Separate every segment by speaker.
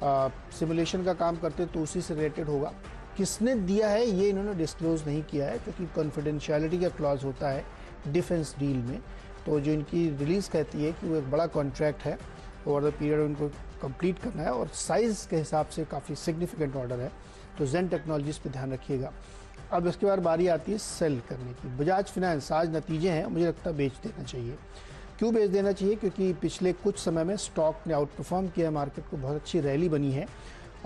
Speaker 1: Simulation का काम करते तो उसी से रिलेटेड होगा। किसने दिया है ये इन्होंने डिस्क्लोज नहीं किया है, क्योंकि कॉन्फिडेंशियलिटी का क्लॉज होता है डिफेंस डील में। तो जो इनकी रिलीज़ कहती है कि वो एक बड़ा कॉन्ट्रैक्ट है, ओवर द पीरियड उनको कंप्लीट करना है, और साइज़ के हिसाब से काफ़ी सिग्निफिकेंट ऑर्डर है। तो जेन टेक्नोलॉजीज़ पे ध्यान रखिएगा। अब इसके बाद बारी आती है सेल करने की। बजाज फिनेंस आज नतीजे हैं, मुझे लगता है बेच देना चाहिए। क्यों बेच देना चाहिए? क्योंकि पिछले कुछ समय में स्टॉक ने आउट परफॉर्म किया है मार्केट को, बहुत अच्छी रैली बनी है,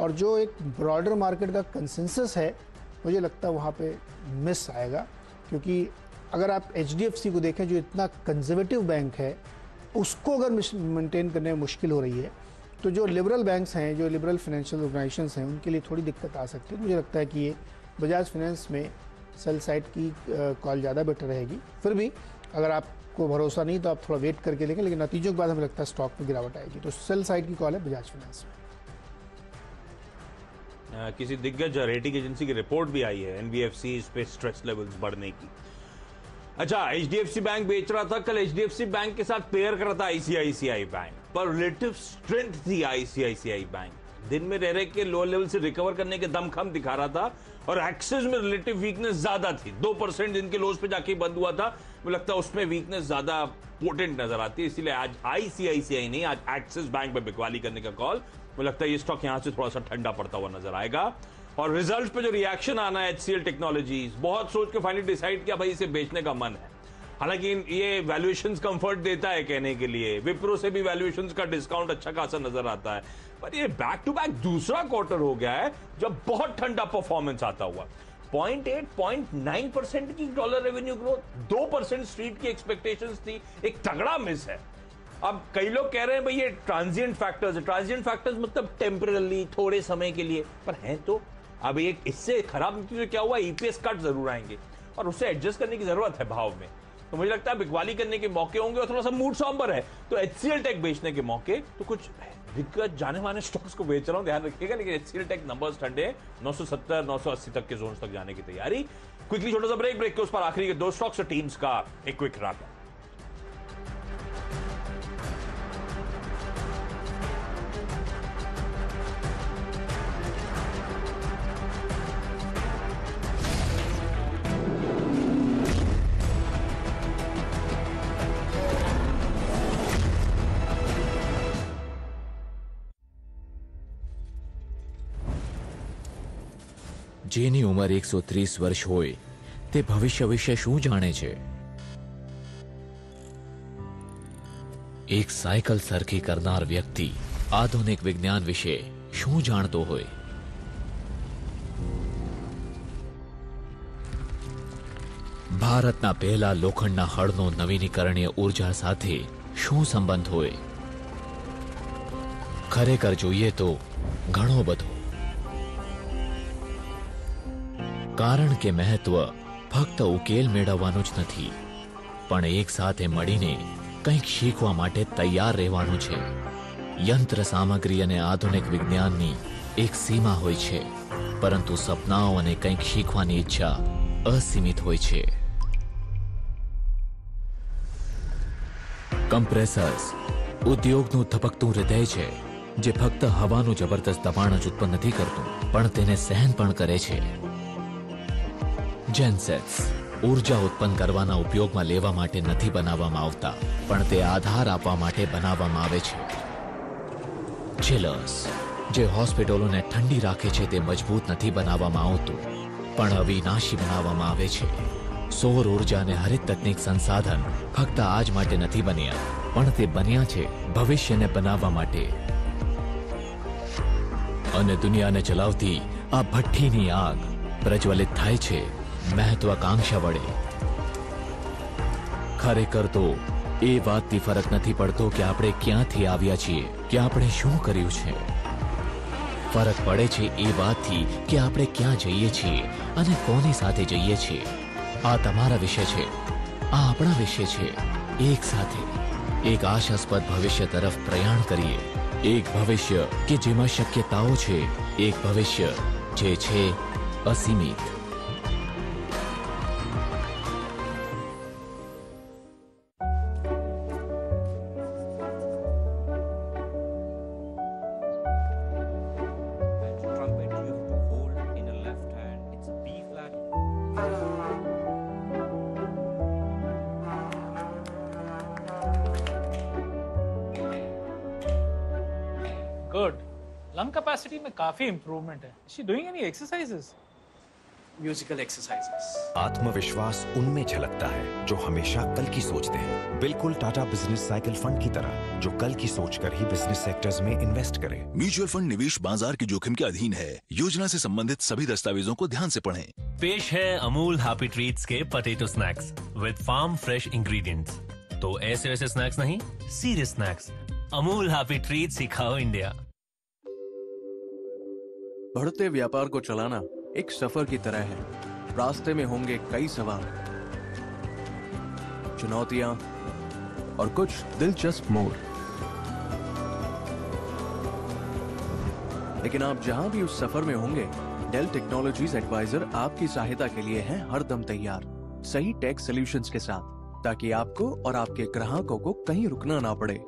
Speaker 1: और जो एक ब्रॉडर मार्केट का कंसेंसस है मुझे लगता है वहाँ पे मिस आएगा। क्योंकि अगर आप HDFC को देखें जो इतना कंजर्वेटिव बैंक है, उसको अगर मेंटेन करने में मुश्किल हो रही है, तो जो लिबरल बैंक्स हैं, जो लिबरल फाइनेंशियल ऑर्गेनाइजेशंस हैं, उनके लिए थोड़ी दिक्कत आ सकती है। मुझे लगता है कि ये बजाज फाइनेंस में सेल साइड की कॉल ज़्यादा बेटर रहेगी। फिर भी अगर आपको भरोसा नहीं तो आप थोड़ा वेट करके देखें, लेकिन नतीजों के बाद हमें लगता है स्टॉक में गिरावट आएगी। तो सेल साइड की कॉल है बजाज फाइनेंस में।
Speaker 2: किसी दिग्गज रेटिंग एजेंसी की रिपोर्ट भी आई है NBFC पे स्ट्रेस लेवल्स बढ़ने की। अच्छा, HDFC बैंक बेच रहा था, कल HDFC बैंक के साथ पेयर कर रहा था ICICI बैंक, पर रिलेटिव स्ट्रेंथ थी ICICI बैंक। दिन में रह के लो लेवल से रिकवर करने के दमखम दिखा रहा था, और एक्सिस में रिलेटिव वीकनेस ज्यादा थी। 2% जिनके लोज पे जाके बंद हुआ था, मुझे लगता है उसमें वीकनेस ज्यादा पोटेंट नजर आती है। इसीलिए आज ICICI नहीं, आज एक्सिस बैंक पे बिकवाली करने का कॉल। मुझे लगता है ये स्टॉक यहां से थोड़ा सा ठंडा पड़ता हुआ नजर आएगा। और रिजल्ट पे जो रिएक्शन आना है HCL टेक्नोलॉजीज, बहुत सोच के फाइनली डिसाइड किया भाई इसे बेचने का मन है। हालांकि ये वैल्यूएशंस कंफर्ट देता है कहने के लिए, विप्रो से भी वैल्यूएशंस का डिस्काउंट अच्छा खासा नजर आता है, पर ये बैक टू बैक दूसरा क्वार्टर हो गया है जब बहुत ठंडा परफॉर्मेंस आता हुआ। 0.8-0.9% की डॉलर रेवेन्यू ग्रोथ, 2% स्ट्रीट की एक्सपेक्टेशंस थी, एक तगड़ा मिस है। अब कई लोग कह रहे हैं भाई ये ट्रांजिएंट फैक्टर्स है। ट्रांजिएंट फैक्टर्स मतलब टेम्पररी, थोड़े समय के लिए, पर हैं तो अब एक इससे खराब नतीजे क्या हुआ, EPS कट जरूर आएंगे और उससे एडजस्ट करने की जरूरत है भाव में। तो मुझे लगता है बिकवाली करने के मौके होंगे, और थोड़ा सा मूड सॉम्बर है तो HCL टेक बेचने के मौके। तो कुछ दिक्कत जाने माने स्टॉक्स को बेच रहा हूं, ध्यान रखिएगा, लेकिन HCL टेक नंबर्स ठंडे, 970-980 तक के जोन्स तक जाने की तैयारी। क्विकली छोटा सा ब्रेक के उस पर आखिरी के दो स्टॉक्स और टीम्स का एक क्विक रैप।
Speaker 3: જેની ઉંમર 130 વર્ષ હોય તે ભવિષ્ય વિશે શું જાણે છે? એક સાયકલ સરખી કરનાર વ્યક્તિ આધુનિક વિજ્ઞાન વિશે શું જાણતો હોય? ભારતના પહેલા લોખંડના હળનો નવીનીકરણીય ઉર્જા સાથે શું સંબંધ હોય? ખરેખર જોઈએ તો ઘણો બધો, કારણ કે મહત્વ ફક્ત ઉકેલ મેળવવાનું જ નથી, પણ એક સાથે મળીને કંઈક શીખવા માટે તૈયાર રહેવાનું છે. યંત્ર સામગ્રી અને આધુનિક વિજ્ઞાનની એક સીમા હોય છે, પરંતુ સપનાઓ અને કંઈક શીખવાની ઈચ્છા અસીમિત હોય છે. કમ્પ્રેસર્સ ઉદ્યોગનું ધબકતું હૃદય છે, જે ફક્ત હવાનું જબરદસ્ત દબાણ જ ઉત્પન્ન નથી કરતું, પણ તેને સહન પણ કરે છે. જેનસેટ્સ ઊર્જા ઉત્પન્ન કરવાના ઉપયોગમાં લેવા માટે નથી બનાવવામાં આવતા, પણ તે આધાર આપવા માટે બનાવવામાં આવે છે. ચિલર્સ જે હોસ્પિટલોને ઠંડી રાખે છે તે મજબૂત નથી બનાવવામાં આવતું, પણ અવિનાશી બનાવવામાં આવે છે. સૌર ઉર્જા અને હરિત તકનીક સંસાધન ફક્ત આજ માટે નથી બન્યા, પણ તે બન્યા છે ભવિષ્યને બનાવવા માટે. અને દુનિયાને ચલાવતી આ ભઠ્ઠીની આગ પ્રજ્વલિત થાય છે મહત્વાકાંક્ષા વડે. ખરેખર તો એ વાતથી ફરક નથી પડતો કે આપણે ક્યાંથી આવ્યા છીએ, કે આપણે શું કર્યું છે. ફરક પડે છે એ વાતથી કે આપણે ક્યાં જઈએ છીએ અને કોની સાથે જઈએ છીએ. આ તમારા વિશે છે, આ આપણા વિશે છે. એક સાથે એક આશાસ્પદ ભવિષ્ય તરફ પ્રયાણ કરીએ. એક ભવિષ્ય કે જેમાં શક્યતાઓ છે, એક ભવિષ્ય જે છે અસીમિત.
Speaker 4: गुड। लंग कैपेसिटी में काफी इंप्रूवमेंट है। Is she doing any exercises?
Speaker 5: Musical exercises.
Speaker 6: आत्मविश्वास उनमें झलकता है जो हमेशा कल की सोचते हैं, बिल्कुल टाटा बिजनेस साइकिल फंड की तरह, जो कल की सोचकर ही बिजनेस सेक्टर्स में इन्वेस्ट करे।
Speaker 7: म्यूचुअल फंड निवेश बाजार के जोखिम के अधीन है। योजना से संबंधित सभी दस्तावेजों को ध्यान से पढ़ें।
Speaker 8: पेश है अमूल हैप्पी ट्रीट्स के potato snacks with farm fresh ingredients. तो ऐसे वैसे स्नैक्स नहीं, serious snacks. Amul happy treats ही खाओ इंडिया।
Speaker 5: बढ़ते व्यापार को चलाना एक सफर की तरह है। रास्ते में होंगे कई सवाल, चुनौतियां और कुछ दिलचस्प मोड़। लेकिन आप जहां भी उस सफर में होंगे, डेल टेक्नोलॉजीज एडवाइजर आपकी सहायता के लिए है हरदम तैयार, सही टेक सॉल्यूशंस के साथ, ताकि आपको और आपके ग्राहकों को कहीं रुकना ना पड़े।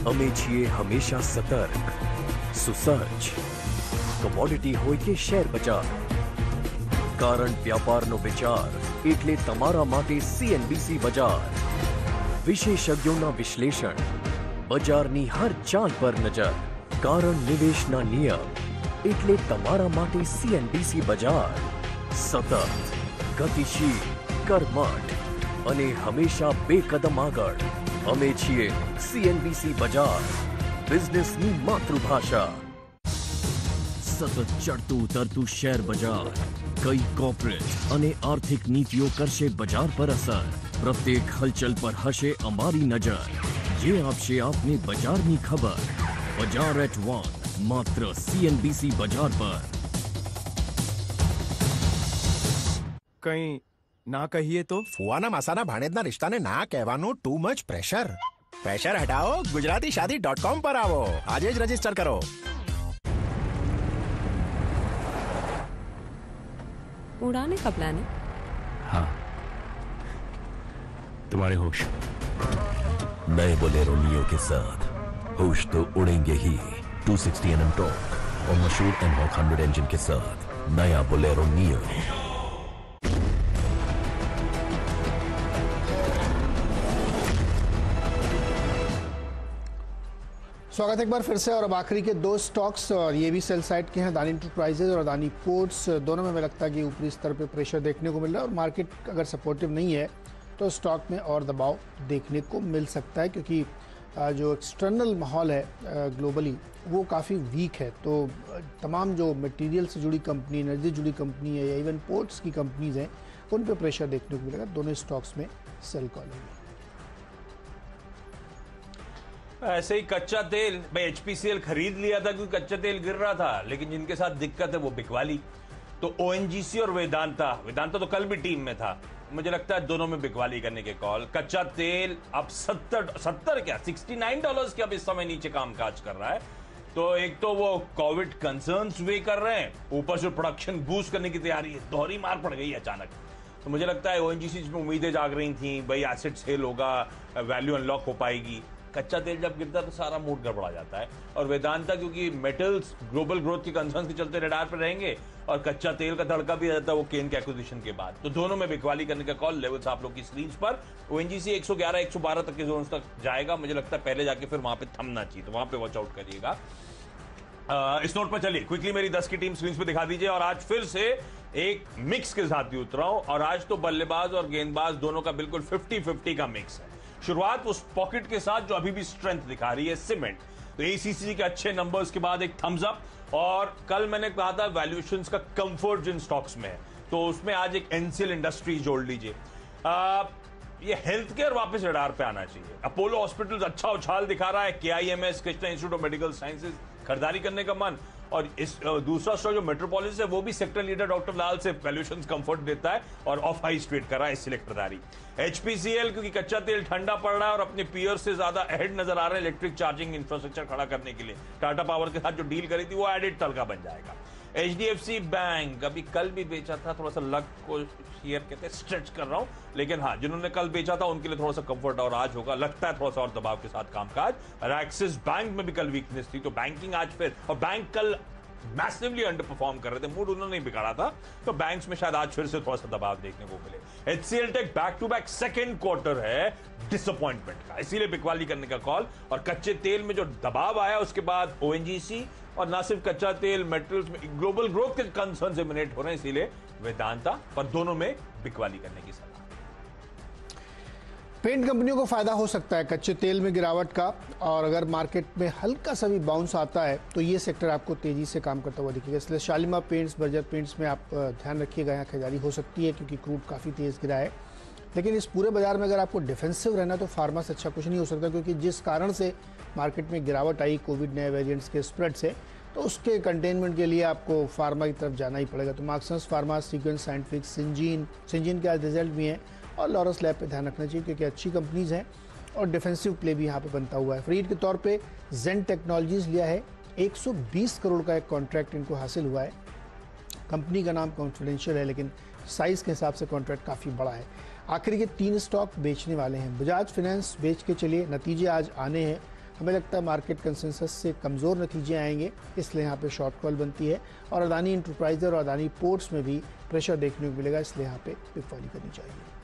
Speaker 9: અમે છીએ હંમેશા સતર્ક, સુસજ્જ, કમોડિટી હોય કે શેર બજાર, કારણ વ્યાપારનો વિચાર એટલે તમારા માટે CNBC બજાર, વિશેષજ્ઞોના વિશ્લેષણ, બજારની હર ચાલ પર નજર, કારણ નિવેશના નિયમ એટલે તમારા માટે CNBC બજાર, સતત, ગતિશીલ, કર્મઠ અને હંમેશા બે કદમ આગળ। અમે છીએ CNBC બજાર, બિઝનેસની માતૃભાષા। સતત ચડતું ઉતરતું શેર બજાર, કઈ કોર્પોરેટ અને આર્થિક નીતિઓ કરશે બજાર પર અસર, પ્રત્યેક હલચલ પર હશે અમારી નજર, જે આપશે આપને બજારની ખબર। બજાર એટ 1 માત્ર CNBC બજાર પર।
Speaker 6: કઈ ના કહીએ તો ફુવાના માસાના ભાણેજના રિશ્તાને ના કહેવાનું ટુ મચ પ્રેશર। પ્રેશર હટાવો, ગુજરાતીશાદી.com પર આવો, આજે જ રજીસ્ટર કરો।
Speaker 10: उड़ाने का प्लान है?
Speaker 9: हाँ, तुम्हारे होश नए बोलेरो नियो के साथ होश तो उड़ेंगे ही। 260 Nm टॉर्क और मशहूर N-Hawk 100 इंजन के साथ नया बोलेरो नियो।
Speaker 1: स्वागत है एक बार फिर से। और अब आखिरी के दो स्टॉक्स, और ये भी सेल साइड के हैं, अदानी एंटरप्राइजेज और अदानी पोर्ट्स। दोनों में लगता है कि ऊपरी स्तर पे प्रेशर देखने को मिल रहा है, और मार्केट अगर सपोर्टिव नहीं है तो स्टॉक में और दबाव देखने को मिल सकता है, क्योंकि जो एक्सटर्नल माहौल है ग्लोबली वो काफ़ी वीक है। तो तमाम जो मटेरियल से जुड़ी कंपनी, एनर्जी जुड़ी कंपनी है, या इवन पोर्ट्स की कंपनीज हैं, उन पर प्रेशर देखने को मिलेगा। दोनों स्टॉक्स में सेल कॉल है।
Speaker 2: ऐसे ही कच्चा तेल, भाई HPCL खरीद लिया था क्योंकि कच्चा तेल गिर रहा था, लेकिन जिनके साथ दिक्कत है वो बिकवा ली। तो ONGC और वेदांता तो कल भी टीम में था, मुझे लगता है दोनों में बिकवाली करने के कॉल। कच्चा तेल अब 70 क्या $69 के अब इस समय नीचे कामकाज कर रहा है। तो एक तो वो कोविड कंसर्न्स वे कर रहे हैं, ऊपर से प्रोडक्शन बूस्ट करने की तैयारी है, दोहरी मार पड़ गई अचानक। तो मुझे लगता है ONGC में उम्मीदें जाग रही थी, भाई एसेट सेल होगा, वैल्यू अनलॉक हो पाएगी। कच्चा तेल जब गिरता है तो सारा मूड गड़बड़ा जाता है। और वेदांता क्योंकि मेटल्स ग्लोबल ग्रोथ के कंसर्न के चलते रडार पर रहेंगे, और कच्चा तेल का धड़का भी आ जाता है वो केन के एक्विजिशन के बाद। तो दोनों में बिकवाली करने का कॉल। लेवल्स आप लोग की स्क्रीन पर। ONGC 111-112 तक के जोन तक जाएगा, मुझे लगता है पहले जाके फिर वहां पे थमना चाहिए, तो वहां पे वॉच आउट करिएगा। इस नोट पर चलिए क्विकली मेरी 10 की टीम स्क्रीन पे दिखा दीजिए। और आज फिर से एक मिक्स के साथ ही उतरा हूं, और आज तो बल्लेबाज और गेंदबाज दोनों का बिल्कुल 50-50 का मिक्स है। शुरुआत उस पॉकेट के साथ जो अभी भी स्ट्रेंथ दिखा रही है, सीमेंट। तो ACC के अच्छे नंबर्स के बाद एक थम्स अप। और कल मैंने कहा था वैल्यूएशंस का कंफर्ट जिन स्टॉक्स में है, तो उसमें आज एक NCL इंडस्ट्रीज जोड़ लीजिए। ये हेल्थ केयर वापस रडार पे आना चाहिए। अपोलो हॉस्पिटल्स अच्छा उछाल दिखा रहा है। KIMS Krishna institute of medical sciences खरीदारी करने का मन। और इस दूसरा स्टॉक जो मेट्रोपोलिस है वो भी सेक्टर लीडर डॉक्टर लाल से वैल्यूएशंस कंफर्ट देता है और ऑफ हाई स्ट्रेट कर रहा है, इसलिए खरीदारी। HPCL क्योंकि कच्चा तेल ठंडा पड़ रहा है और अपने पीयर से ज्यादा अहेड नजर आ रहे हैं इलेक्ट्रिक चार्जिंग इंफ्रास्ट्रक्चर खड़ा करने के लिए। टाटा पावर के साथ जो डील करी थी वो एडेड तड़का बन जाएगा। HDFC बैंक अभी कल भी बेचा था, थोड़ा सा लक को शेयर कहते हैं स्ट्रेच कर रहा हूं, लेकिन हाँ जिन्होंने कल बेचा था उनके लिए थोड़ा सा कंफर्ट और आज होगा, लगता है थोड़ा सा और दबाव के साथ कामकाज। और एक्सिस बैंक में भी कल वीकनेस थी, तो बैंकिंग आज फिर, और बैंक कल मैसिवली अंडर परफॉर्म कर रहे थे, मूड उन्होंने नहीं बिगाड़ा था, तो बैंक्स में शायद आज फिर से थोड़ा सा दबाव देखने को मिले। HCL tech back to back second quarter है डिसअपॉइंटमेंट का, इसीलिए बिकवाली करने का कॉल। और कच्चे तेल में जो दबाव आया उसके बाद ONGC और ना सिर्फ कच्चा तेल, मेटल्स में ग्लोबल ग्रोथ के कंसर्न से मिनेट हो रहे हैं, इसीलिए वेदांता, पर दोनों में बिकवाली करने की सलाह।
Speaker 1: पेंट कंपनियों को फायदा हो सकता है कच्चे तेल में गिरावट का, और अगर मार्केट में हल्का सा भी बाउंस आता है तो ये सेक्टर आपको तेजी से काम करता हुआ दिखेगा। इसलिए शालीमार पेंट्स, बर्जर पेंट्स में आप ध्यान रखिएगा, यहाँ खरीदारी हो सकती है क्योंकि क्रूड काफ़ी तेज़ गिरा है। लेकिन इस पूरे बाजार में अगर आपको डिफेंसिव रहना तो फार्मा से अच्छा कुछ नहीं हो सकता, क्योंकि जिस कारण से मार्केट में गिरावट आई कोविड नए वेरिएंट्स के स्प्रेड से, तो उसके कंटेनमेंट के लिए आपको फार्मा की तरफ जाना ही पड़ेगा। तो Marksans pharma, sequence scientific, Syngene के आज रिजल्ट भी हैं, और लॉरस लैब पे ध्यान रखना चाहिए क्योंकि अच्छी कंपनीज हैं और डिफेंसिव प्ले भी यहाँ पे बनता हुआ है। फ्रीड के तौर पे जेन टेक्नोलॉजीज लिया है, 120 करोड़ का एक कॉन्ट्रैक्ट इनको हासिल हुआ है। कंपनी का नाम कॉन्फिडेंशियल है, लेकिन साइज के हिसाब से कॉन्ट्रैक्ट काफ़ी बड़ा है। आखिर के 3 स्टॉक बेचने वाले हैं। बजाज फाइनेंस बेच के चलिए, नतीजे आज आने हैं, हमें लगता है मार्केट कंसेंसस से कमज़ोर नतीजे आएंगे, इसलिए यहाँ पे शॉर्ट कॉल बनती है। और अदानी इंटरप्राइजेज और अदानी पोर्ट्स में भी प्रेशर देखने को मिलेगा, इसलिए यहाँ पे बिकवाली करनी चाहिए।